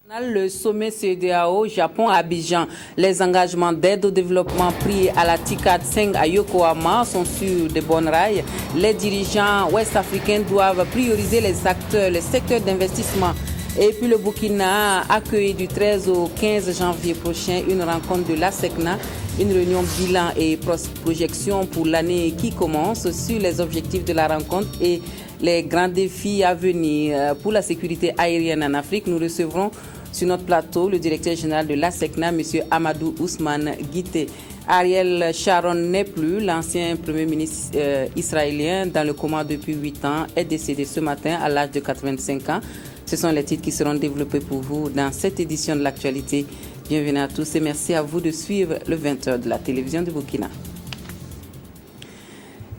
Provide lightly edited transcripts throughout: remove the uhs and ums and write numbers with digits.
Le sommet CEDEAO Japon à Abidjan. Les engagements d'aide au développement pris à la TICAD 5 à Yokohama sont sur de bonnes rails. Les dirigeants ouest-africains doivent prioriser les secteurs d'investissement. Et puis le Burkina a accueilli du 13 au 15 janvier prochain une rencontre de l'ASECNA, une réunion bilan et projection pour l'année qui commence sur les objectifs de la rencontre et les grands défis à venir. Pour la sécurité aérienne en Afrique, nous recevrons sur notre plateau le directeur général de l'ASECNA, M. Amadou Ousmane Guité. Ariel Sharon n'est plus, l'ancien premier ministre israélien dans le coma depuis 8 ans, est décédé ce matin à l'âge de 85 ans. Ce sont les titres qui seront développés pour vous dans cette édition de l'actualité. Bienvenue à tous et merci à vous de suivre le 20h de la télévision de Burkina.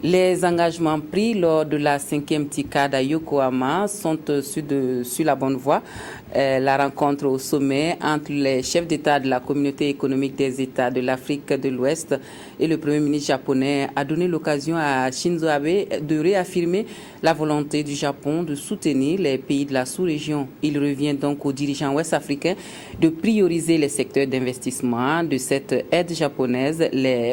Les engagements pris lors de la 5e TICAD à Yokohama sont sur la bonne voie. La rencontre au sommet entre les chefs d'État de la communauté économique des États de l'Afrique de l'Ouest et le Premier ministre japonais a donné l'occasion à Shinzo Abe de réaffirmer la volonté du Japon de soutenir les pays de la sous-région. Il revient donc aux dirigeants ouest-africains de prioriser les secteurs d'investissement de cette aide japonaise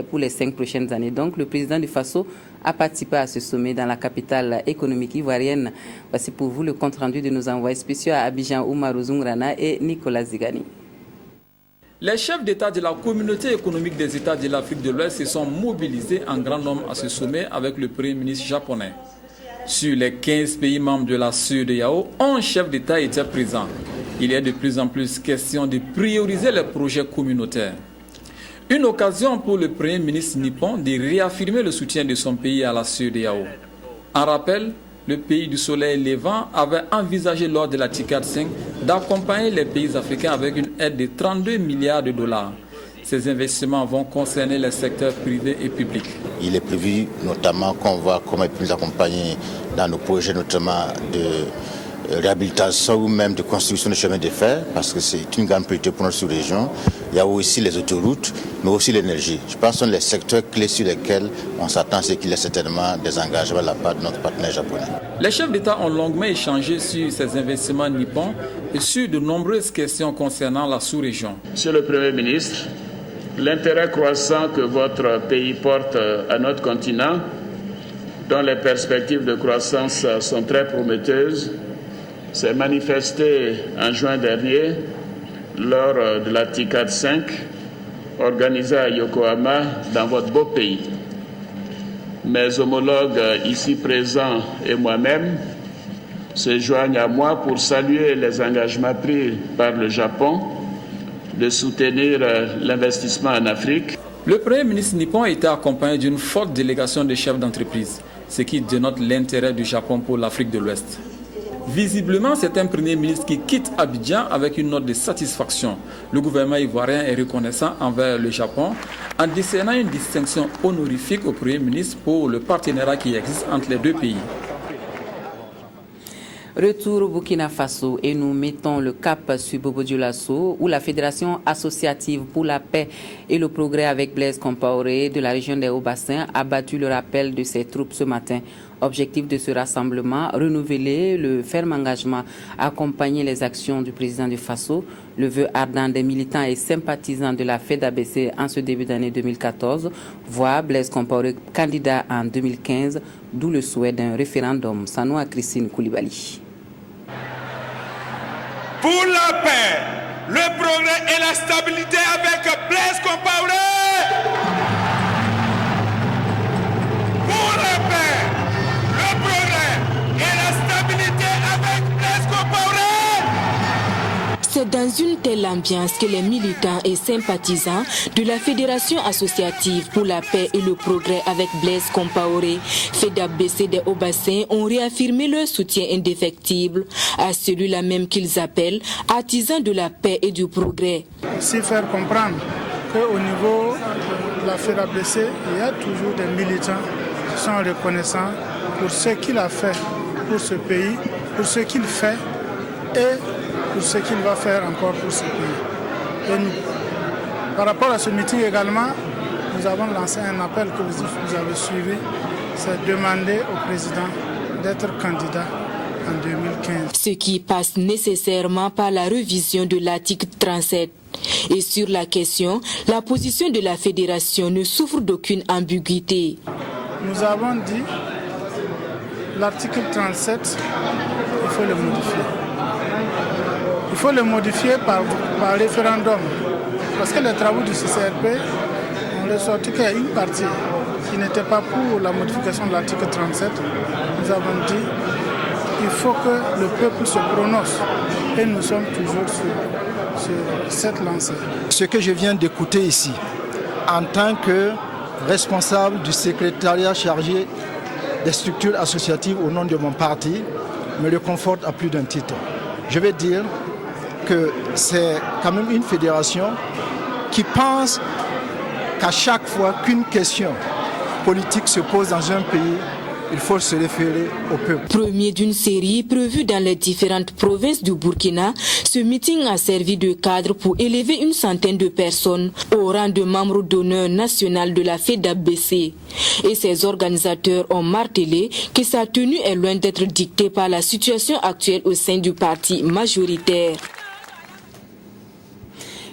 pour les 5 prochaines années. Donc, le président du Faso a participé à ce sommet dans la capitale économique ivoirienne. Voici pour vous le compte-rendu de nos envoyés spéciaux à Abidjan, Oumarou Zungrana et Nicolas Zigani. Les chefs d'État de la communauté économique des États de l'Afrique de l'Ouest se sont mobilisés en grand nombre à ce sommet avec le Premier ministre japonais. Sur les 15 pays membres de la CEDEAO, 11 chefs d'État étaient présents. Il est de plus en plus question de prioriser les projets communautaires. Une occasion pour le Premier ministre nippon de réaffirmer le soutien de son pays à la CEDEAO. En rappel, le pays du soleil levant avait envisagé lors de la TICAD 5 d'accompagner les pays africains avec une aide de 32 milliards de dollars. Ces investissements vont concerner les secteurs privés et publics. Il est prévu notamment qu'on voit comment ils peuvent nous accompagner dans nos projets, notamment de réhabilitation ou même de construction de chemins de fer, parce que c'est une grande priorité pour notre sous-région. Il y a aussi les autoroutes, mais aussi l'énergie. Je pense que ce sont les secteurs clés sur lesquels on s'attend, c'est qu'il y a certainement des engagements de la part de notre partenaire japonais. Les chefs d'État ont longuement échangé sur ces investissements nippons et sur de nombreuses questions concernant la sous-région. Monsieur le Premier ministre, l'intérêt croissant que votre pays porte à notre continent, dont les perspectives de croissance sont très prometteuses, s'est manifesté en juin dernier lors de la TICAD 5 organisée à Yokohama dans votre beau pays. Mes homologues ici présents et moi-même se joignent à moi pour saluer les engagements pris par le Japon de soutenir l'investissement en Afrique. Le Premier ministre nippon a été accompagné d'une forte délégation de chefs d'entreprise, ce qui dénote l'intérêt du Japon pour l'Afrique de l'Ouest. Visiblement, c'est un Premier ministre qui quitte Abidjan avec une note de satisfaction. Le gouvernement ivoirien est reconnaissant envers le Japon en décernant une distinction honorifique au Premier ministre pour le partenariat qui existe entre les deux pays. Retour au Burkina Faso et nous mettons le cap sur Bobo Dioulasso où la Fédération associative pour la paix et le progrès avec Blaise Compaoré de la région des Hauts-Bassins a battu le rappel de ses troupes ce matin. Objectif de ce rassemblement, renouveler le ferme engagement à accompagner les actions du président du Faso, le vœu ardent des militants et sympathisants de la FEDABC en ce début d'année 2014, voire Blaise Compaoré candidat en 2015, d'où le souhait d'un référendum. Sanoa Christine Koulibaly. Pour la paix, le progrès et la stabilité avec Blaise Compaoré. Pour la paix, le progrès et la stabilité avec Blaise Compaoré. C'est dans une telle ambiance que les militants et sympathisants de la Fédération associative pour la paix et le progrès avec Blaise Compaoré, FEDABC des Hauts-Bassins, ont réaffirmé leur soutien indéfectible à celui-là même qu'ils appellent artisans de la paix et du progrès. Aussi faire comprendre qu'au niveau de la FEDABC, il y a toujours des militants qui sont reconnaissants pour ce qu'il a fait pour ce pays, pour ce qu'il fait et pour ce qu'il va faire encore pour ce pays. Et nous, par rapport à ce meeting également, nous avons lancé un appel que vous avez suivi, c'est demander au président d'être candidat en 2015. Ce qui passe nécessairement par la révision de l'article 37. Et sur la question, la position de la fédération ne souffre d'aucune ambiguïté. Nous avons dit l'article 37, il faut le modifier. Il faut le modifier par référendum. Parce que les travaux du CCRP ont ressorti qu'il y a une partie qui n'était pas pour la modification de l'article 37. Nous avons dit qu'il faut que le peuple se prononce. Et nous sommes toujours sur cette lancée. Ce que je viens d'écouter ici, en tant que responsable du secrétariat chargé des structures associatives au nom de mon parti, me le conforte à plus d'un titre. Je vais dire que c'est quand même une fédération qui pense qu'à chaque fois qu'une question politique se pose dans un pays, il faut se référer au peuple. Premier d'une série prévue dans les différentes provinces du Burkina, ce meeting a servi de cadre pour élever une centaine de personnes au rang de membres d'honneur national de la FEDABC. Et ses organisateurs ont martelé que sa tenue est loin d'être dictée par la situation actuelle au sein du parti majoritaire.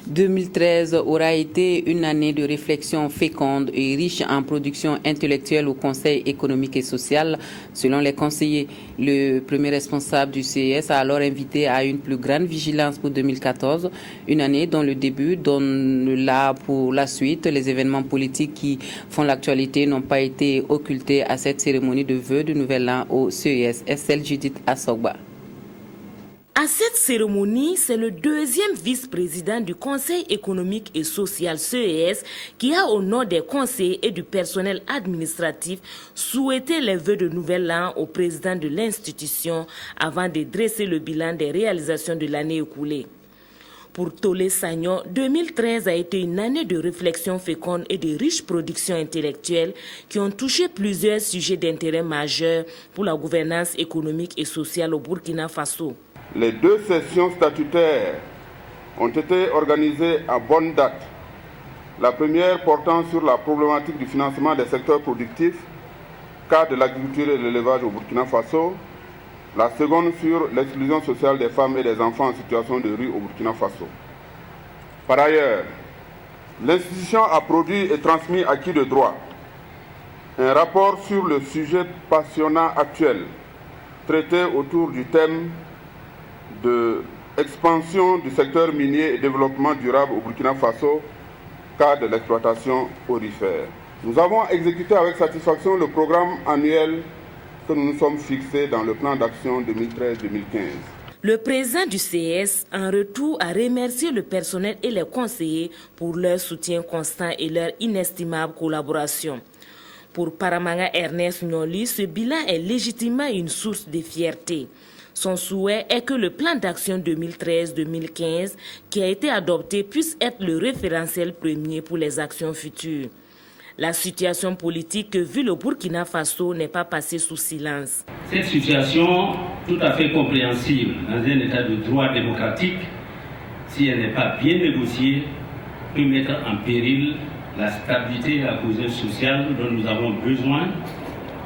2013 aura été une année de réflexion féconde et riche en production intellectuelle au Conseil économique et social. Selon les conseillers, le premier responsable du CES a alors invité à une plus grande vigilance pour 2014, une année dont le début donne là pour la suite. Les événements politiques qui font l'actualité n'ont pas été occultés à cette cérémonie de vœux de Nouvel An au CES. Estelle Judith Assogba. À cette cérémonie, c'est le deuxième vice-président du Conseil économique et social CES qui a, au nom des conseillers et du personnel administratif, souhaité les vœux de Nouvel An au président de l'institution avant de dresser le bilan des réalisations de l'année écoulée. Pour Tolé Sagnon, 2013 a été une année de réflexion féconde et de riches productions intellectuelles qui ont touché plusieurs sujets d'intérêt majeur pour la gouvernance économique et sociale au Burkina Faso. Les deux sessions statutaires ont été organisées à bonne date. La première portant sur la problématique du financement des secteurs productifs, cas de l'agriculture et de l'élevage au Burkina Faso. La seconde sur l'exclusion sociale des femmes et des enfants en situation de rue au Burkina Faso. Par ailleurs, l'institution a produit et transmis à qui de droit un rapport sur le sujet passionnant actuel, traité autour du thème de expansion du secteur minier et développement durable au Burkina Faso, cas de l'exploitation aurifère. Nous avons exécuté avec satisfaction le programme annuel que nous nous sommes fixés dans le plan d'action 2013-2015. Le président du CES, en retour, a remercié le personnel et les conseillers pour leur soutien constant et leur inestimable collaboration. Pour Paramanga Ernest Nyoli, ce bilan est légitimement une source de fierté. Son souhait est que le plan d'action 2013-2015 qui a été adopté puisse être le référentiel premier pour les actions futures. La situation politique que vit le Burkina Faso n'est pas passée sous silence. Cette situation, tout à fait compréhensible dans un état de droit démocratique, si elle n'est pas bien négociée, peut mettre en péril la stabilité et la cohésion sociale dont nous avons besoin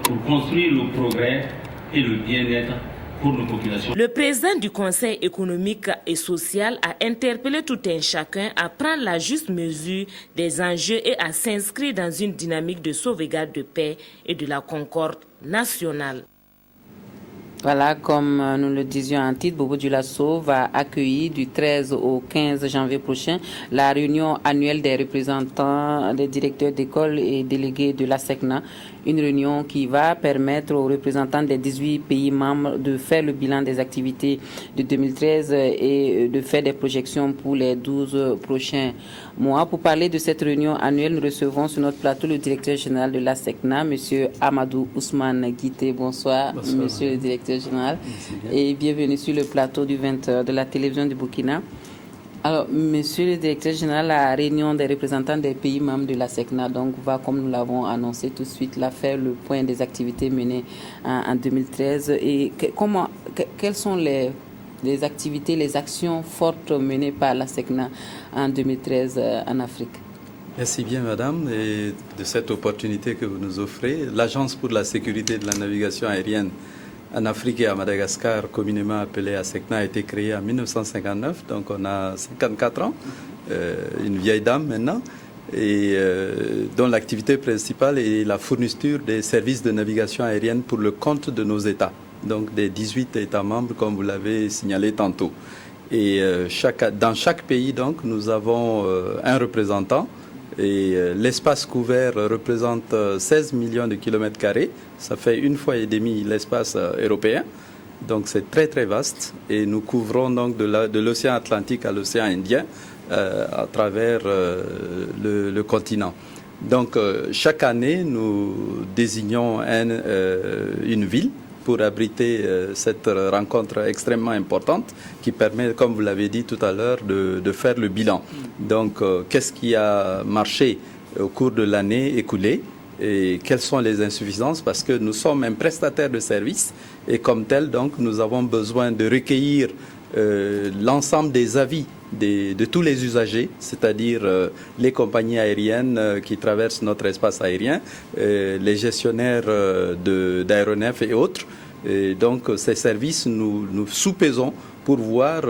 pour construire le progrès et le bien-être pour nos populations. Le président du Conseil économique et social a interpellé tout un chacun à prendre la juste mesure des enjeux et à s'inscrire dans une dynamique de sauvegarde de paix et de la concorde nationale. Voilà, comme nous le disions en titre, Bobo Dioulasso va accueillir du 13 au 15 janvier prochain la réunion annuelle des représentants des directeurs d'école et délégués de la SECNA. Une réunion qui va permettre aux représentants des 18 pays membres de faire le bilan des activités de 2013 et de faire des projections pour les 12 prochains mois. Pour parler de cette réunion annuelle, nous recevons sur notre plateau le directeur général de la SECNA, M. Amadou Ousmane Guité. Bonsoir, bonsoir, monsieur le directeur général, et bienvenue sur le plateau du 20h de la télévision du Burkina. Alors, monsieur le directeur général, la réunion des représentants des pays membres de la SECNA donc, va, comme nous l'avons annoncé tout de suite, là, faire le point des activités menées en 2013. Et quelles sont les activités, les actions fortes menées par la SECNA en 2013 en Afrique? Merci bien, madame, et de cette opportunité que vous nous offrez. L'Agence pour la sécurité de la navigation aérienne en Afrique et à Madagascar, communément appelée ASECNA, a été créée en 1959, donc on a 54 ans, une vieille dame maintenant, et dont l'activité principale est la fourniture des services de navigation aérienne pour le compte de nos États, donc des 18 États membres, comme vous l'avez signalé tantôt. Et dans chaque pays, donc, nous avons un représentant. Et l'espace couvert représente 16 millions de kilomètres carrés. Ça fait 1,5 fois l'espace européen. Donc c'est très très vaste. Et nous couvrons donc de l'océan Atlantique à l'océan Indien à travers le continent. Donc chaque année, nous désignons une ville pour abriter cette rencontre extrêmement importante qui permet, comme vous l'avez dit tout à l'heure, de faire le bilan. Donc, qu'est-ce qui a marché au cours de l'année écoulée et quelles sont les insuffisances? Parce que nous sommes un prestataire de services et comme tel, donc, nous avons besoin de recueillir l'ensemble des avis de tous les usagers, c'est-à-dire les compagnies aériennes qui traversent notre espace aérien, les gestionnaires d'aéronefs et autres. Et donc ces services, nous sous-pesons pour voir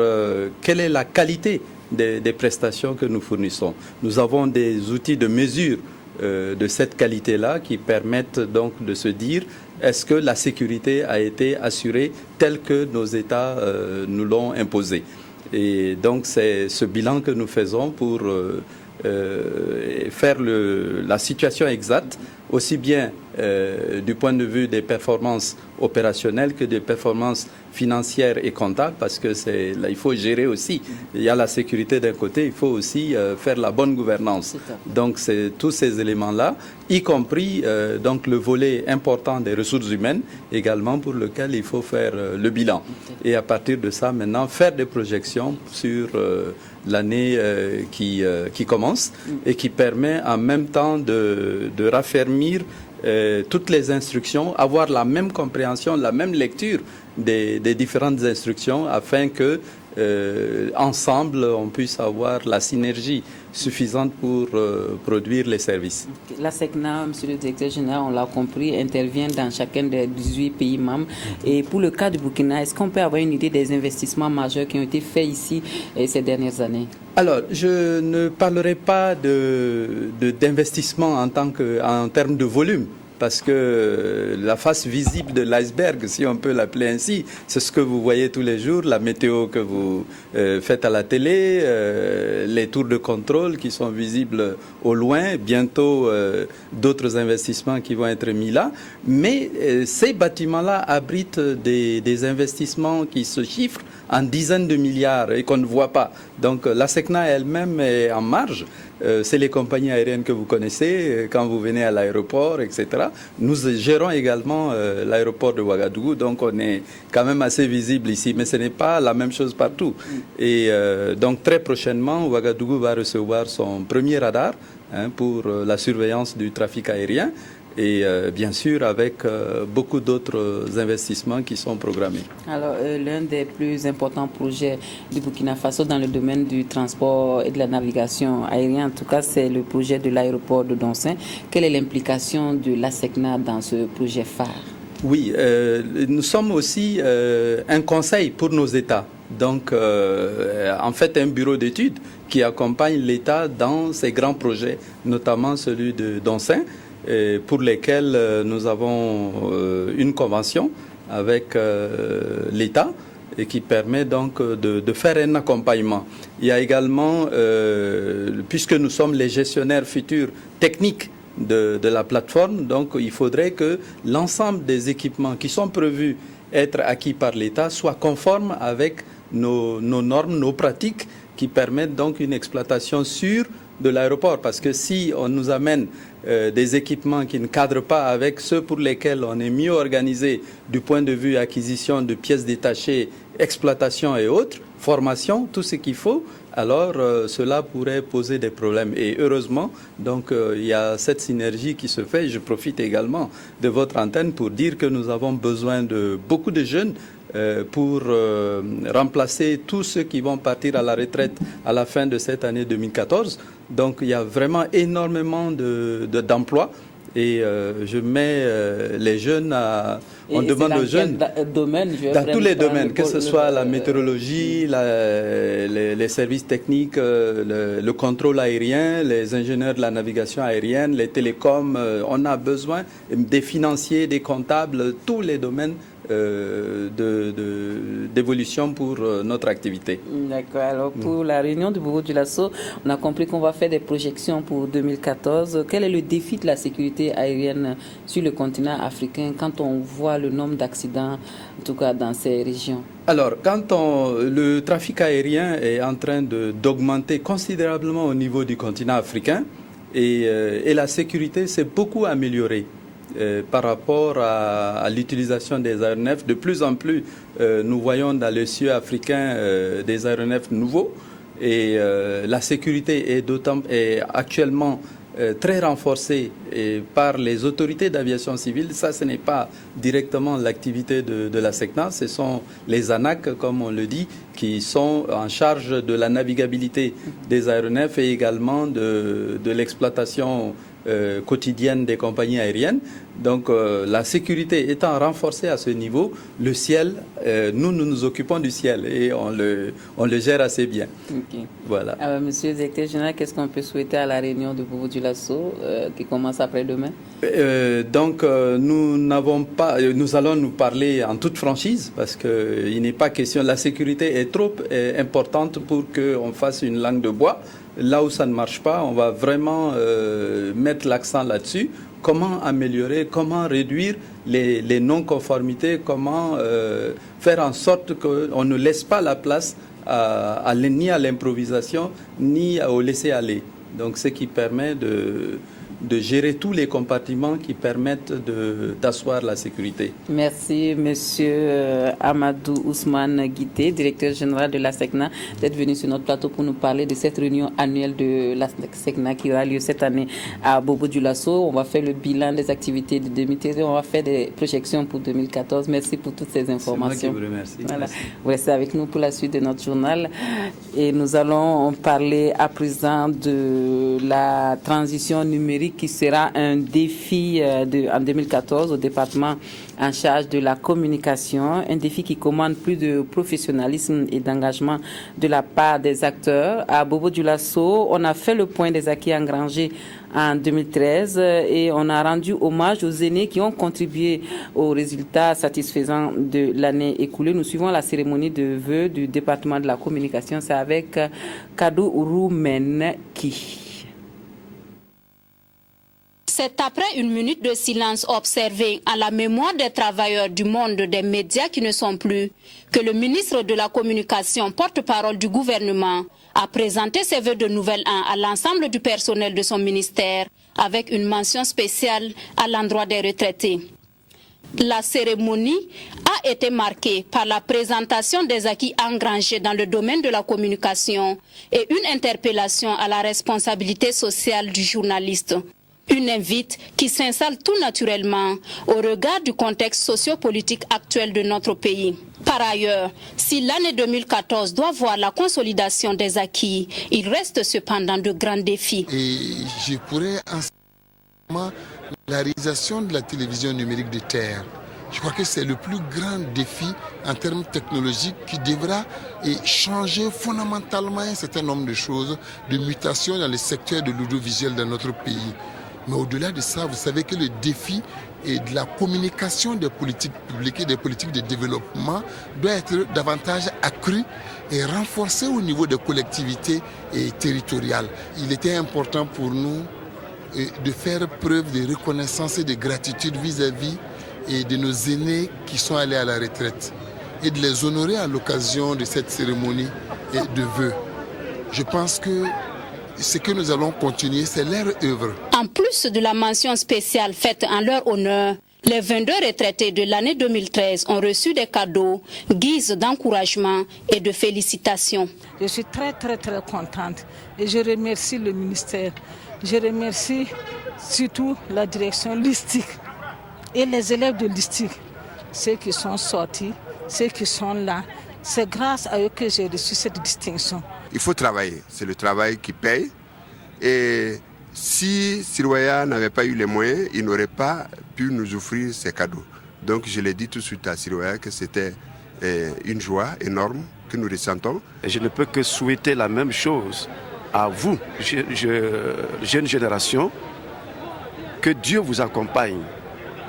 quelle est la qualité des prestations que nous fournissons. Nous avons des outils de mesure de cette qualité-là qui permettent donc de se dire est-ce que la sécurité a été assurée telle que nos États nous l'ont imposée. Et donc c'est ce bilan que nous faisons pour faire la situation exacte, aussi bien du point de vue des performances opérationnelles que des performances financières et comptables, parce que là, il faut gérer aussi. Il y a la sécurité d'un côté, il faut aussi faire la bonne gouvernance. Donc c'est tous ces éléments-là, y compris donc le volet important des ressources humaines, également pour lequel il faut faire le bilan. Et à partir de ça, maintenant, faire des projections sur l'année qui commence et qui permet en même temps de raffermir toutes les instructions, avoir la même compréhension, la même lecture des différentes instructions afin que ensemble on puisse avoir la synergie suffisante pour produire les services. La SECNA, monsieur le directeur général, on l'a compris, intervient dans chacun des 18 pays membres. Et pour le cas du Burkina, est-ce qu'on peut avoir une idée des investissements majeurs qui ont été faits ici ces dernières années? Alors, je ne parlerai pas d'investissement en termes de volume, parce que la face visible de l'iceberg, si on peut l'appeler ainsi, c'est ce que vous voyez tous les jours, la météo que vous faites à la télé, les tours de contrôle qui sont visibles au loin, bientôt d'autres investissements qui vont être mis là. Mais ces bâtiments-là abritent des investissements qui se chiffrent en dizaines de milliards et qu'on ne voit pas. Donc la SECNA elle-même est en marge. C'est les compagnies aériennes que vous connaissez quand vous venez à l'aéroport, etc. Nous gérons également l'aéroport de Ouagadougou, donc on est quand même assez visible ici, mais ce n'est pas la même chose partout. Et donc très prochainement, Ouagadougou va recevoir son premier radar pour la surveillance du trafic aérien. Et bien sûr avec beaucoup d'autres investissements qui sont programmés. Alors, l'un des plus importants projets du Burkina Faso dans le domaine du transport et de la navigation aérienne, en tout cas, c'est le projet de l'aéroport de Donsin. Quelle est l'implication de la SECNA dans ce projet phare? Oui, nous sommes aussi un conseil pour nos États. Donc, en fait, un bureau d'études qui accompagne l'État dans ces grands projets, notamment celui de Donsin, pour lesquels nous avons une convention avec l'État et qui permet donc de faire un accompagnement. Il y a également, puisque nous sommes les gestionnaires futurs techniques de la plateforme, donc il faudrait que l'ensemble des équipements qui sont prévus être acquis par l'État soient conformes avec nos normes, nos pratiques qui permettent donc une exploitation sûre de l'aéroport, parce que si on nous amène des équipements qui ne cadrent pas avec ceux pour lesquels on est mieux organisé du point de vue acquisition de pièces détachées, exploitation et autres, formation, tout ce qu'il faut, alors cela pourrait poser des problèmes. Et heureusement, donc il y a cette synergie qui se fait. Je profite également de votre antenne pour dire que nous avons besoin de beaucoup de jeunes pour remplacer tous ceux qui vont partir à la retraite à la fin de cette année 2014. Donc il y a vraiment énormément d'emplois Et je mets les jeunes à... On demande aux jeunes... Dans tous les domaines, que ce soit la météorologie, les services techniques, le contrôle aérien, les ingénieurs de la navigation aérienne, les télécoms. On a besoin des financiers, des comptables, tous les domaines d'évolution pour notre activité. D'accord. Alors pour la réunion du Bobo Dioulasso, on a compris qu'on va faire des projections pour 2014. Quel est le défi de la sécurité aérienne sur le continent africain quand on voit le nombre d'accidents, en tout cas dans ces régions? Alors, le trafic aérien est en train d'augmenter considérablement au niveau du continent africain et la sécurité s'est beaucoup améliorée. Par rapport à l'utilisation des aéronefs. De plus en plus, nous voyons dans les cieux africains des aéronefs nouveaux et la sécurité est actuellement très renforcée par les autorités d'aviation civile. Ça, ce n'est pas directement l'activité de la SECNA, ce sont les ANAC, comme on le dit, qui sont en charge de la navigabilité des aéronefs et également de l'exploitation quotidienne des compagnies aériennes. Donc la sécurité étant renforcée à ce niveau, le ciel, nous nous occupons du ciel et on le gère assez bien. Okay. Voilà. Alors, monsieur le directeur général, qu'est-ce qu'on peut souhaiter à la réunion de Bobo Dioulasso qui commence après-demain? Nous allons nous parler en toute franchise parce qu'il n'est pas question, la sécurité est trop importante pour qu'on fasse une langue de bois. Là où ça ne marche pas, on va vraiment mettre l'accent là-dessus. Comment améliorer, comment réduire les non-conformités, comment faire en sorte qu'on ne laisse pas la place ni à l'improvisation, ni au laisser-aller. Donc, ce qui permet de gérer tous les compartiments qui permettent d'asseoir la sécurité. Merci, monsieur Amadou Ousmane Guité, directeur général de la SECNA, d'être venu sur notre plateau pour nous parler de cette réunion annuelle de la SECNA qui aura lieu cette année à Bobo Dioulasso. On va faire le bilan des activités de 2013, on va faire des projections pour 2014. Merci pour toutes ces informations. C'est moi qui vous remercie. Voilà. Merci. Vous restez avec nous pour la suite de notre journal. Et nous allons parler à présent de la transition numérique qui sera un défi en 2014 au département en charge de la communication, un défi qui commande plus de professionnalisme et d'engagement de la part des acteurs. À Bobo Dioulasso, on a fait le point des acquis engrangés en 2013 et on a rendu hommage aux aînés qui ont contribué aux résultats satisfaisants de l'année écoulée. Nous suivons la cérémonie de vœux du département de la communication. C'est avec Kadou Roumenki. C'est après une minute de silence observé à la mémoire des travailleurs du monde des médias qui ne sont plus que le ministre de la Communication, porte-parole du gouvernement, a présenté ses vœux de nouvel an à l'ensemble du personnel de son ministère avec une mention spéciale à l'endroit des retraités. La cérémonie a été marquée par la présentation des acquis engrangés dans le domaine de la communication et une interpellation à la responsabilité sociale du journaliste. Une invite qui s'installe tout naturellement au regard du contexte sociopolitique actuel de notre pays. Par ailleurs, si l'année 2014 doit voir la consolidation des acquis, il reste cependant de grands défis. Et je pourrais en la réalisation de la télévision numérique de terre. Je crois que c'est le plus grand défi en termes technologiques qui devra changer fondamentalement un certain nombre de choses, de mutations dans le secteur de l'audiovisuel dans notre pays. Mais au-delà de ça, vous savez que le défi de la communication des politiques publiques et des politiques de développement doit être davantage accru et renforcé au niveau des collectivités territoriales. Il était important pour nous de faire preuve de reconnaissance et de gratitude vis-à-vis de nos aînés qui sont allés à la retraite et de les honorer à l'occasion de cette cérémonie de vœux. Je pense que ce que nous allons continuer, c'est leur œuvre. En plus de la mention spéciale faite en leur honneur, les 22 retraités de l'année 2013 ont reçu des cadeaux, guise d'encouragement et de félicitations. Je suis très contente et je remercie le ministère. Je remercie surtout la direction listique et les élèves de listique, ceux qui sont sortis, ceux qui sont là. C'est grâce à eux que j'ai reçu cette distinction. Il faut travailler, c'est le travail qui paye et Si Sirwaya n'avait pas eu les moyens, il n'aurait pas pu nous offrir ces cadeaux. Donc je l'ai dit tout de suite à Sirwaya que c'était une joie énorme que nous ressentons. Je ne peux que souhaiter la même chose à vous, jeune génération, que Dieu vous accompagne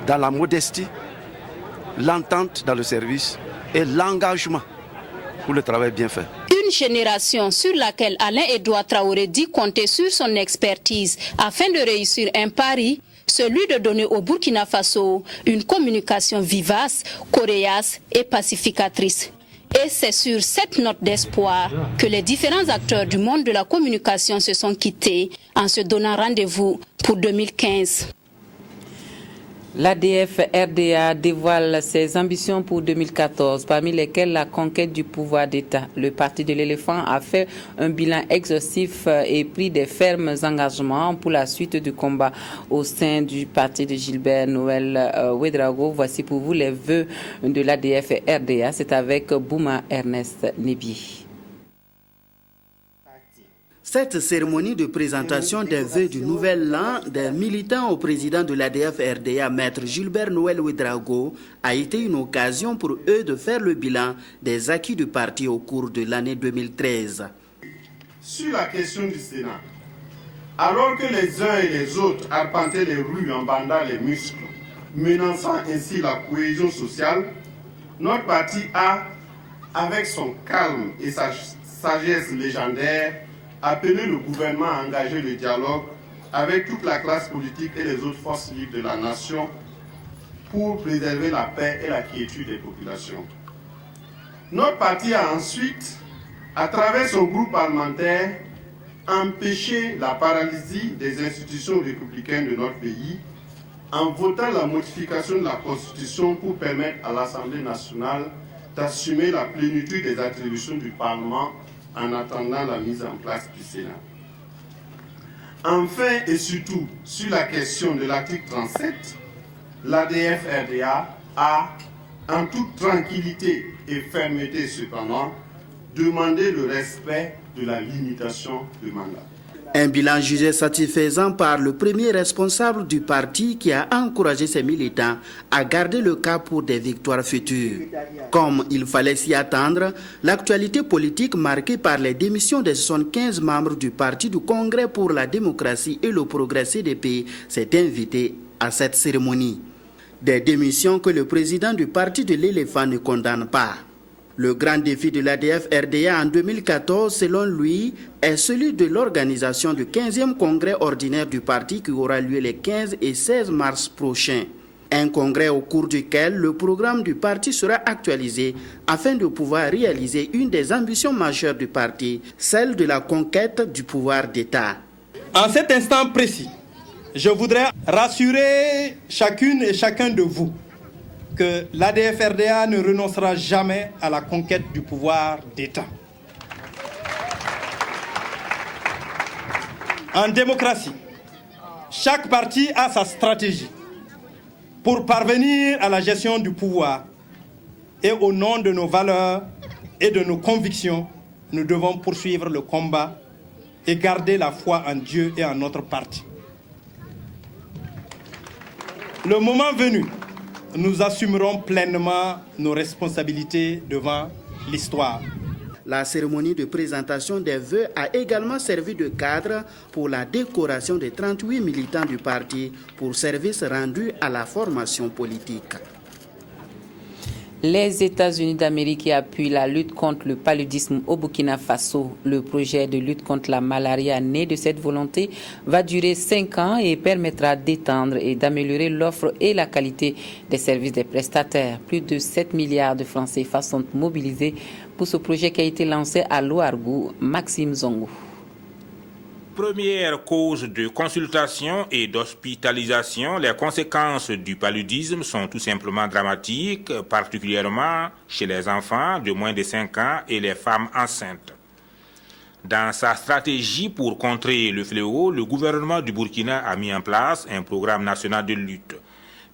dans la modestie, l'entente dans le service et l'engagement pour le travail bien fait. Une génération sur laquelle Alain-Edouard Traoré dit compter sur son expertise afin de réussir un pari, celui de donner au Burkina Faso une communication vivace, coriace et pacificatrice. Et c'est sur cette note d'espoir que les différents acteurs du monde de la communication se sont quittés en se donnant rendez-vous pour 2015. L'ADF-RDA dévoile ses ambitions pour 2014, parmi lesquelles la conquête du pouvoir d'État. Le parti de l'éléphant a fait un bilan exhaustif et pris des fermes engagements pour la suite du combat au sein du parti de Gilbert Noël Ouédraogo. Voici pour vous les vœux de l'ADF-RDA. C'est avec Bouma Ernest Nébi. Cette cérémonie de présentation des vœux du nouvel an des militants au président de l'ADF-RDA, Maître Gilbert Noël Ouédraogo, a été une occasion pour eux de faire le bilan des acquis du parti au cours de l'année 2013. Sur la question du Sénat, alors que les uns et les autres arpentaient les rues en bandant les muscles, menaçant ainsi la cohésion sociale, notre parti a, avec son calme et sa sagesse légendaire, appelé le gouvernement à engager le dialogue avec toute la classe politique et les autres forces libres de la nation pour préserver la paix et la quiétude des populations. Notre parti a ensuite, à travers son groupe parlementaire, empêché la paralysie des institutions républicaines de notre pays en votant la modification de la Constitution pour permettre à l'Assemblée nationale d'assumer la plénitude des attributions du Parlement en attendant la mise en place du Sénat. Enfin et surtout, sur la question de l'article 37, l'ADF-RDA a, en toute tranquillité et fermeté cependant, demandé le respect de la limitation de mandat. Un bilan jugé satisfaisant par le premier responsable du parti qui a encouragé ses militants à garder le cap pour des victoires futures. Comme il fallait s'y attendre, l'actualité politique marquée par les démissions des 75 membres du Parti du Congrès pour la démocratie et le progrès CDP s'est invitée à cette cérémonie. Des démissions que le président du Parti de l'éléphant ne condamne pas. Le grand défi de l'ADF-RDA en 2014, selon lui, est celui de l'organisation du 15e congrès ordinaire du parti qui aura lieu les 15 et 16 mars prochains. Un congrès au cours duquel le programme du parti sera actualisé afin de pouvoir réaliser une des ambitions majeures du parti, celle de la conquête du pouvoir d'État. En cet instant précis, je voudrais rassurer chacune et chacun de vous que l'ADF-RDA ne renoncera jamais à la conquête du pouvoir d'État. En démocratie, chaque parti a sa stratégie pour parvenir à la gestion du pouvoir. Et au nom de nos valeurs et de nos convictions, nous devons poursuivre le combat et garder la foi en Dieu et en notre parti. Le moment venu, nous assumerons pleinement nos responsabilités devant l'histoire. La cérémonie de présentation des vœux a également servi de cadre pour la décoration des 38 militants du parti pour services rendus à la formation politique. Les États-Unis d'Amérique qui appuient la lutte contre le paludisme au Burkina Faso. Le projet de lutte contre la malaria né de cette volonté va durer 5 ans et permettra d'étendre et d'améliorer l'offre et la qualité des services des prestataires. Plus de 7 milliards de francs CFA sont mobilisés pour ce projet qui a été lancé à Louargou. Maxime Zongo. Première cause de consultation et d'hospitalisation, les conséquences du paludisme sont tout simplement dramatiques, particulièrement chez les enfants de moins de 5 ans et les femmes enceintes. Dans sa stratégie pour contrer le fléau, le gouvernement du Burkina a mis en place un programme national de lutte.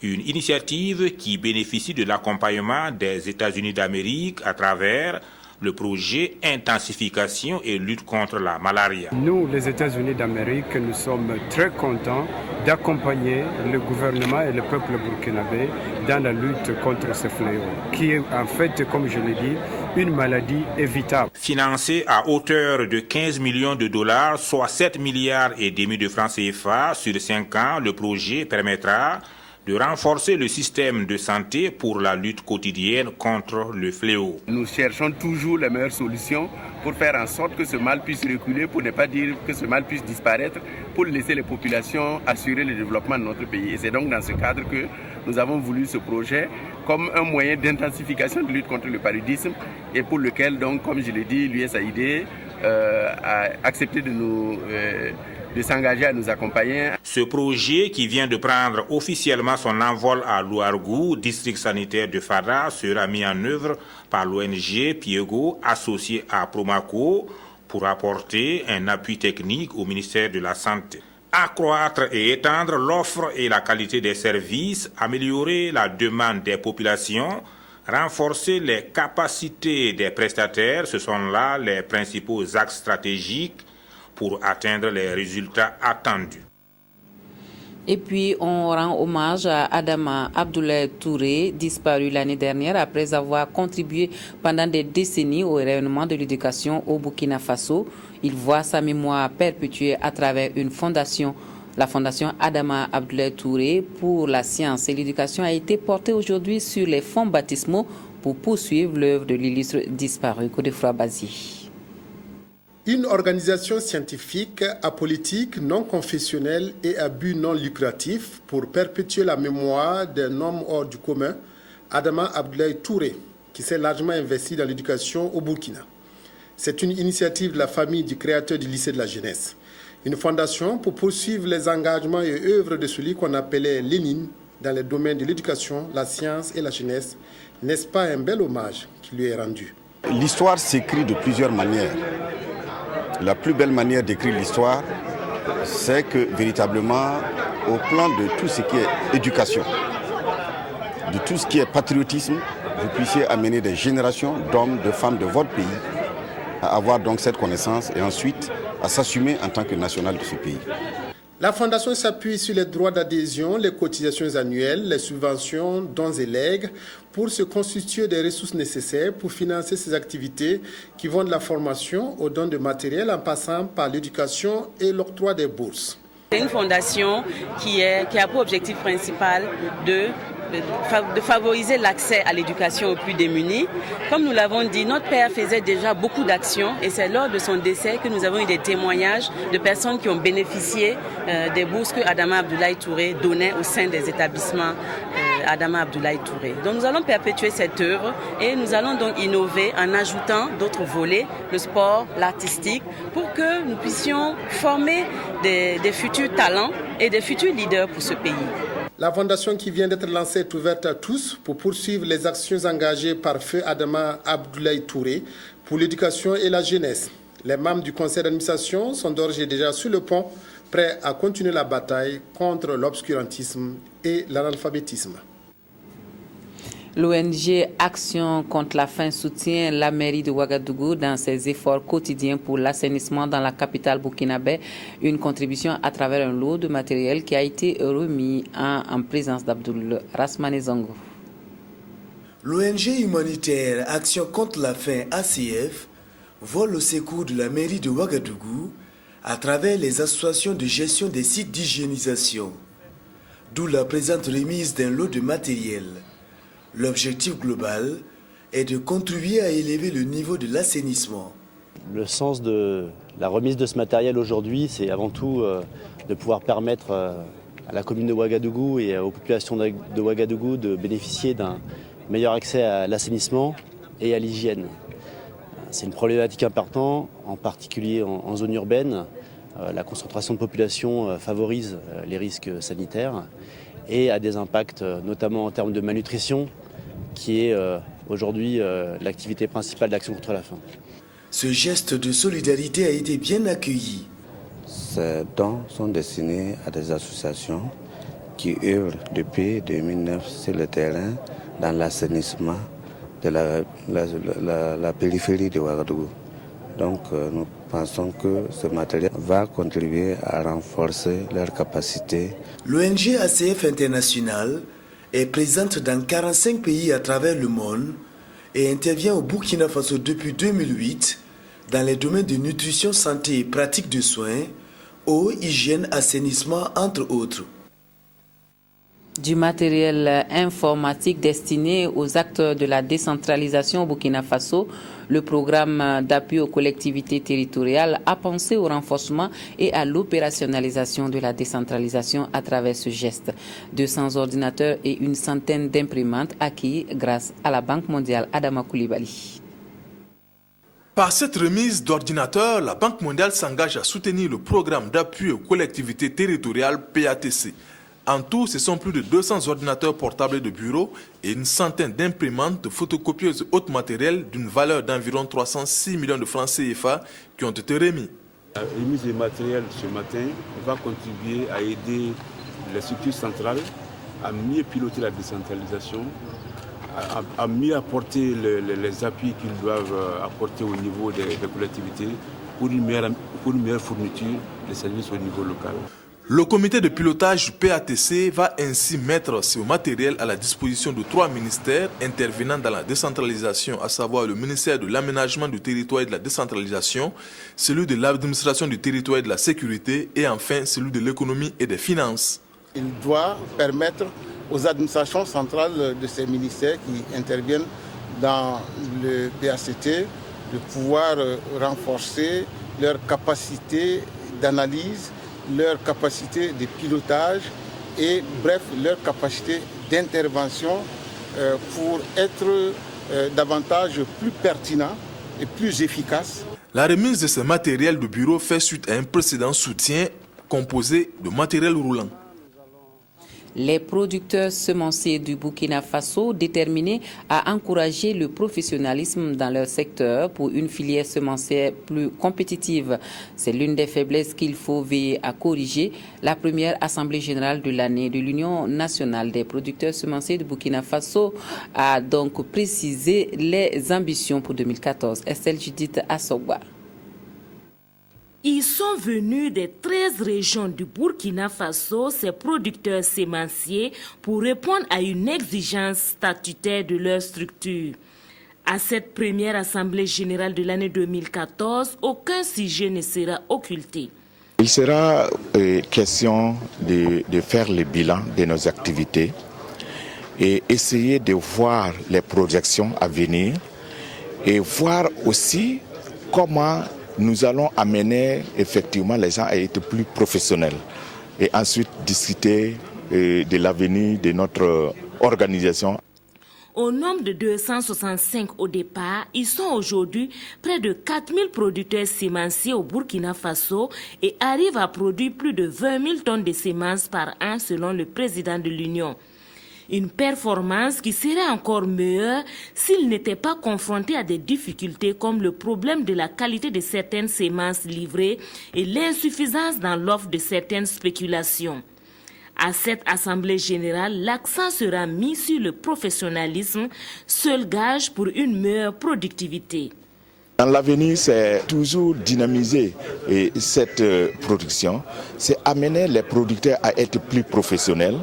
Une initiative qui bénéficie de l'accompagnement des États-Unis d'Amérique à travers le projet intensification et lutte contre la malaria. Nous, les États-Unis d'Amérique, nous sommes très contents d'accompagner le gouvernement et le peuple burkinabé dans la lutte contre ce fléau, qui est en fait, comme je l'ai dit, une maladie évitable. Financé à hauteur de 15 millions de dollars, soit 7 milliards et demi de francs CFA sur 5 ans, le projet permettra de renforcer le système de santé pour la lutte quotidienne contre le fléau. Nous cherchons toujours les meilleures solutions pour faire en sorte que ce mal puisse reculer, pour ne pas dire que ce mal puisse disparaître, pour laisser les populations assurer le développement de notre pays. Et c'est donc dans ce cadre que nous avons voulu ce projet comme un moyen d'intensification de lutte contre le paludisme et pour lequel, donc, comme je l'ai dit, l'USAID a accepté de s'engager à nous accompagner. Ce projet, qui vient de prendre officiellement son envol à Louargou, district sanitaire de Fada, sera mis en œuvre par l'ONG Piego, associée à Promaco, pour apporter un appui technique au ministère de la Santé. Accroître et étendre l'offre et la qualité des services, améliorer la demande des populations, renforcer les capacités des prestataires, ce sont là les principaux axes stratégiques pour atteindre les résultats attendus. Et puis, on rend hommage à Adama Abdoulaye Touré, disparu l'année dernière après avoir contribué pendant des décennies au rayonnement de l'éducation au Burkina Faso. Il voit sa mémoire perpétuée à travers une fondation. La fondation Adama Abdoulaye Touré pour la science et l'éducation a été portée aujourd'hui sur les fonds baptismaux pour poursuivre l'œuvre de l'illustre disparu. Godefroy Bazi. Une organisation scientifique, apolitique, non confessionnelle et à but non lucratif pour perpétuer la mémoire d'un homme hors du commun, Adama Abdoulaye Touré, qui s'est largement investi dans l'éducation au Burkina. C'est une initiative de la famille du créateur du lycée de la jeunesse. Une fondation pour poursuivre les engagements et œuvres de celui qu'on appelait Lénine dans les domaines de l'éducation, la science et la jeunesse. N'est-ce pas un bel hommage qui lui est rendu? L'histoire s'écrit de plusieurs manières. La plus belle manière d'écrire l'histoire, c'est que véritablement, au plan de tout ce qui est éducation, de tout ce qui est patriotisme, vous puissiez amener des générations d'hommes, de femmes de votre pays à avoir donc cette connaissance et ensuite à s'assumer en tant que national de ce pays. La Fondation s'appuie sur les droits d'adhésion, les cotisations annuelles, les subventions, dons et legs pour se constituer des ressources nécessaires pour financer ces activités qui vont de la formation au don de matériel en passant par l'éducation et l'octroi des bourses. C'est une fondation qui a pour objectif principal de favoriser l'accès à l'éducation aux plus démunis. Comme nous l'avons dit, notre père faisait déjà beaucoup d'actions et c'est lors de son décès que nous avons eu des témoignages de personnes qui ont bénéficié des bourses que Adama Abdoulaye Touré donnait au sein des établissements Adama Abdoulaye Touré. Donc nous allons perpétuer cette œuvre et nous allons donc innover en ajoutant d'autres volets, le sport, l'artistique, pour que nous puissions former des futurs talents et des futurs leaders pour ce pays. La fondation qui vient d'être lancée est ouverte à tous pour poursuivre les actions engagées par feu Adama Abdoulaye Touré pour l'éducation et la jeunesse. Les membres du conseil d'administration sont d'ores et déjà sur le pont, prêts à continuer la bataille contre l'obscurantisme et l'analphabétisme. L'ONG Action contre la faim soutient la mairie de Ouagadougou dans ses efforts quotidiens pour l'assainissement dans la capitale burkinabé. Une contribution à travers un lot de matériel qui a été remis en présence d'Abdoul Rasmane Zango. L'ONG humanitaire Action contre la faim ACF vole au secours de la mairie de Ouagadougou à travers les associations de gestion des sites d'hygiénisation. D'où la présente remise d'un lot de matériel. L'objectif global est de contribuer à élever le niveau de l'assainissement. Le sens de la remise de ce matériel aujourd'hui, c'est avant tout de pouvoir permettre à la commune de Ouagadougou et aux populations de Ouagadougou de bénéficier d'un meilleur accès à l'assainissement et à l'hygiène. C'est une problématique importante, en particulier en zone urbaine. La concentration de population favorise les risques sanitaires et a des impacts notamment en termes de malnutrition, qui est aujourd'hui l'activité principale d'Action contre la faim. Ce geste de solidarité a été bien accueilli. Ces dons sont destinés à des associations qui œuvrent depuis 2009 sur le terrain dans l'assainissement de la périphérie de Ouagadougou. Donc nous pensons que ce matériel va contribuer à renforcer leurs capacités. L'ONG ACF International est présente dans 45 pays à travers le monde et intervient au Burkina Faso depuis 2008 dans les domaines de nutrition, santé et pratique de soins, eau, hygiène, assainissement, entre autres. Du matériel informatique destiné aux acteurs de la décentralisation au Burkina Faso, le programme d'appui aux collectivités territoriales a pensé au renforcement et à l'opérationnalisation de la décentralisation à travers ce geste. 200 ordinateurs et une centaine d'imprimantes acquis grâce à la Banque mondiale Adama Coulibaly. Par cette remise d'ordinateurs, la Banque mondiale s'engage à soutenir le programme d'appui aux collectivités territoriales PATC. En tout, ce sont plus de 200 ordinateurs portables de bureau et une centaine d'imprimantes de photocopieuses haute matériel d'une valeur d'environ 306 millions de francs CFA qui ont été remis. La remise de matériel ce matin va contribuer à aider les structures centrales à mieux piloter la décentralisation, à mieux apporter les appuis qu'ils doivent apporter au niveau des collectivités pour une meilleure fourniture des services au niveau local. Le comité de pilotage du PATC va ainsi mettre ce matériel à la disposition de 3 ministères intervenant dans la décentralisation, à savoir le ministère de l'aménagement du territoire et de la décentralisation, celui de l'administration du territoire et de la sécurité et enfin celui de l'économie et des finances. Il doit permettre aux administrations centrales de ces ministères qui interviennent dans le PACT de pouvoir renforcer leur capacité d'analyse, leur capacité de pilotage et bref leur capacité d'intervention pour être davantage plus pertinent et plus efficace. La remise de ce matériel de bureau fait suite à un précédent soutien composé de matériel roulant. Les producteurs semenciers du Burkina Faso déterminés à encourager le professionnalisme dans leur secteur pour une filière semencière plus compétitive. C'est l'une des faiblesses qu'il faut veiller à corriger. La première assemblée générale de l'année de l'Union nationale des producteurs semenciers du Burkina Faso a donc précisé les ambitions pour 2014. Estelle Judith Assogba. Ils sont venus des 13 régions du Burkina Faso, ces producteurs sémenciers, pour répondre à une exigence statutaire de leur structure. À cette première assemblée générale de l'année 2014, aucun sujet ne sera occulté. Il sera question de faire le bilan de nos activités et essayer de voir les projections à venir et voir aussi comment nous allons amener effectivement les gens à être plus professionnels et ensuite discuter de l'avenir de notre organisation. Au nombre de 265 au départ, ils sont aujourd'hui près de 4000 producteurs sémenciers au Burkina Faso et arrivent à produire plus de 20 000 tonnes de semences par an selon le président de l'Union. Une performance qui serait encore meilleure s'ils n'étaient pas confrontés à des difficultés comme le problème de la qualité de certaines semences livrées et l'insuffisance dans l'offre de certaines spéculations. À cette assemblée générale, l'accent sera mis sur le professionnalisme, seul gage pour une meilleure productivité. Dans l'avenir, c'est toujours dynamiser cette production, c'est amener les producteurs à être plus professionnels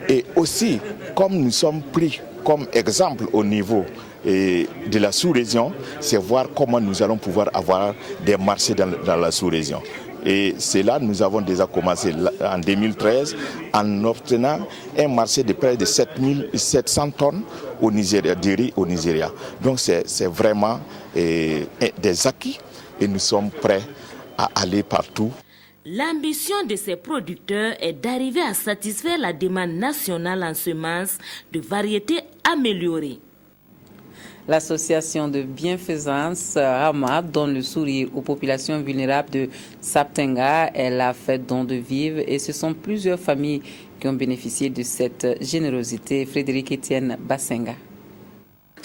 et aussi, comme nous sommes pris comme exemple au niveau de la sous-région, c'est voir comment nous allons pouvoir avoir des marchés dans la sous-région. Et c'est là nous avons déjà commencé en 2013 en obtenant un marché de près de 7700 tonnes au Nigeria, de riz au Nigeria. Donc c'est vraiment des acquis et nous sommes prêts à aller partout. L'ambition de ces producteurs est d'arriver à satisfaire la demande nationale en semences de variétés améliorées. L'association de bienfaisance Rama donne le sourire aux populations vulnérables de Saptenga. Elle a fait don de vivres et ce sont plusieurs familles qui ont bénéficié de cette générosité. Frédéric Etienne Bassenga.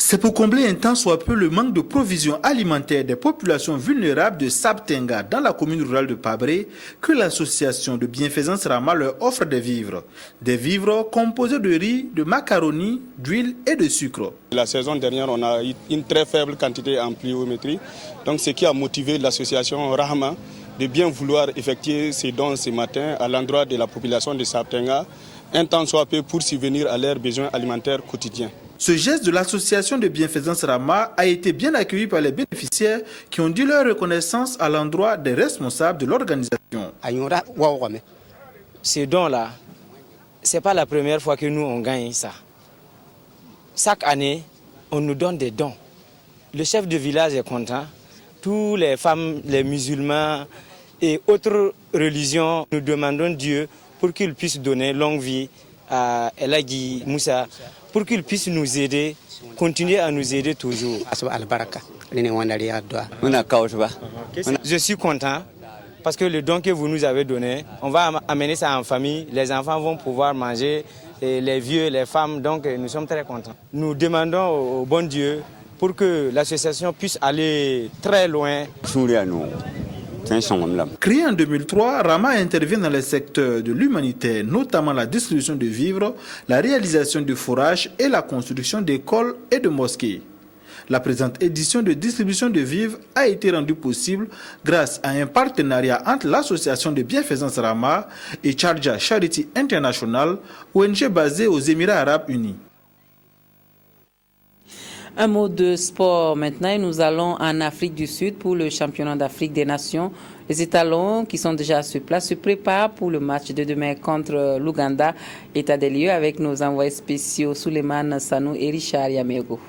C'est pour combler un tant soit peu le manque de provisions alimentaires des populations vulnérables de Sabtenga dans la commune rurale de Pabré que l'association de bienfaisance Rama leur offre des vivres. Des vivres composés de riz, de macaroni, d'huile et de sucre. La saison dernière, on a eu une très faible quantité en pluviométrie. Donc ce qui a motivé l'association Rahma de bien vouloir effectuer ces dons ce matin à l'endroit de la population de Sabtenga, un temps soit peu pour subvenir à leurs besoins alimentaires quotidiens. Ce geste de l'association de bienfaisance Rama a été bien accueilli par les bénéficiaires qui ont dit leur reconnaissance à l'endroit des responsables de l'organisation. Ces dons-là, ce n'est pas la première fois que nous on gagne ça. Chaque année, on nous donne des dons. Le chef de village est content. Tous les femmes, les musulmans et autres religions, nous demandons Dieu pour qu'il puisse donner longue vie à Elagi Moussa, pour qu'il puisse nous aider, continuer à nous aider toujours. Je suis content parce que le don que vous nous avez donné, on va amener ça en famille, les enfants vont pouvoir manger, et les vieux, les femmes, donc nous sommes très contents. Nous demandons au bon Dieu pour que l'association puisse aller très loin. Créé en 2003, Rama intervient dans les secteurs de l'humanitaire, notamment la distribution de vivres, la réalisation de forages et la construction d'écoles et de mosquées. La présente édition de distribution de vivres a été rendue possible grâce à un partenariat entre l'association de bienfaisance Rama et Charja Charity International, ONG basée aux Émirats Arabes Unis. Un mot de sport maintenant et nous allons en Afrique du Sud pour le championnat d'Afrique des Nations. Les étalons qui sont déjà sur place se préparent pour le match de demain contre l'Ouganda. État des lieux avec nos envoyés spéciaux Souleymane Sanou et Richard Yamego.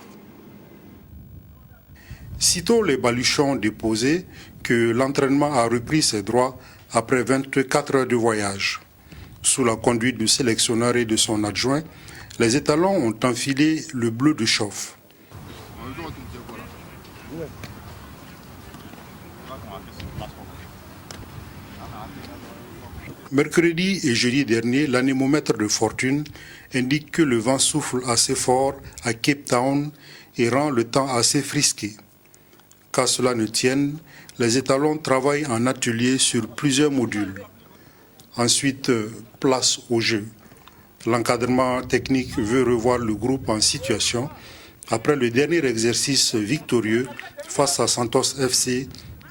Sitôt les baluchons déposés que l'entraînement a repris ses droits après 24 heures de voyage. Sous la conduite du sélectionneur et de son adjoint, les étalons ont enfilé le bleu de chauffe. Mercredi et jeudi dernier, l'anémomètre de fortune indique que le vent souffle assez fort à Cape Town et rend le temps assez frisqué. Qu'à cela ne tienne, les étalons travaillent en atelier sur plusieurs modules. Ensuite, place au jeu. L'encadrement technique veut revoir le groupe en situation après le dernier exercice victorieux face à Santos FC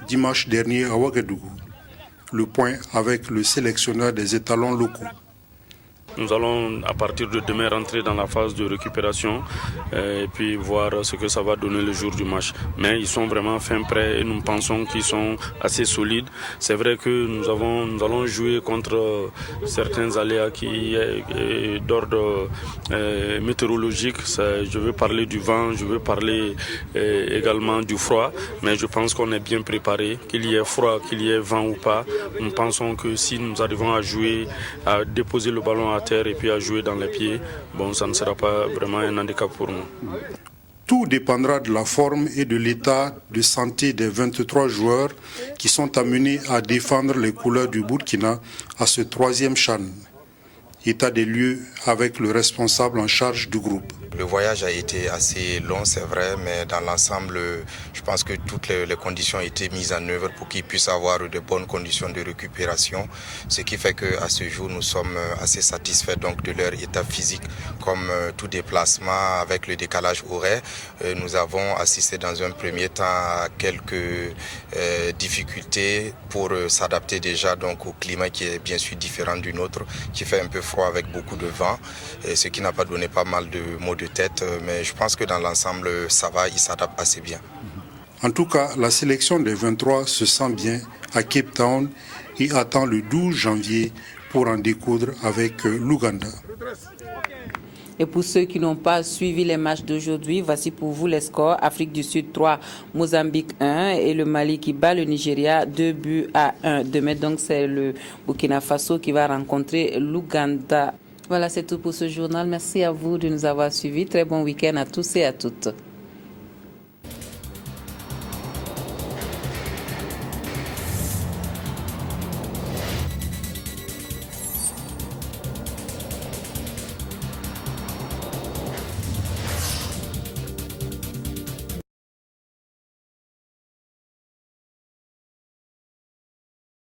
dimanche dernier à Ouagadougou. Le point avec le sélectionneur des étalons locaux. Nous allons à partir de demain rentrer dans la phase de récupération et puis voir ce que ça va donner le jour du match. Mais ils sont vraiment fin prêts et nous pensons qu'ils sont assez solides. C'est vrai que nous allons jouer contre certains aléas qui est d'ordre météorologique. Je veux parler du vent, je veux parler également du froid, mais je pense qu'on est bien préparé, qu'il y ait froid, qu'il y ait vent ou pas. Nous pensons que si nous arrivons à jouer, à déposer le ballon à terre et puis à jouer dans les pieds, bon, ça ne sera pas vraiment un handicap pour nous. Tout dépendra de la forme et de l'état de santé des 23 joueurs qui sont amenés à défendre les couleurs du Burkina à ce 3e CHAN. État des lieux avec le responsable en charge du groupe. Le voyage a été assez long, c'est vrai, mais dans l'ensemble, je pense que toutes les conditions ont été mises en œuvre pour qu'ils puissent avoir de bonnes conditions de récupération, ce qui fait qu'à ce jour, nous sommes assez satisfaits donc de leur état physique. Comme tout déplacement avec le décalage horaire, nous avons assisté dans un premier temps à quelques difficultés pour s'adapter déjà donc au climat qui est bien sûr différent du nôtre, qui fait un peu froid avec beaucoup de vent, et ce qui n'a pas donné pas mal de maux de tête, mais je pense que dans l'ensemble, ça va, ils s'adaptent assez bien. En tout cas, la sélection des 23 se sent bien à Cape Town et attend le 12 janvier pour en découdre avec l'Ouganda. Et pour ceux qui n'ont pas suivi les matchs d'aujourd'hui, voici pour vous les scores. Afrique du Sud 3, Mozambique 1 et le Mali qui bat le Nigeria 2-1. Demain, donc, c'est le Burkina Faso qui va rencontrer l'Ouganda. Voilà, c'est tout pour ce journal. Merci à vous de nous avoir suivis. Très bon week-end à tous et à toutes.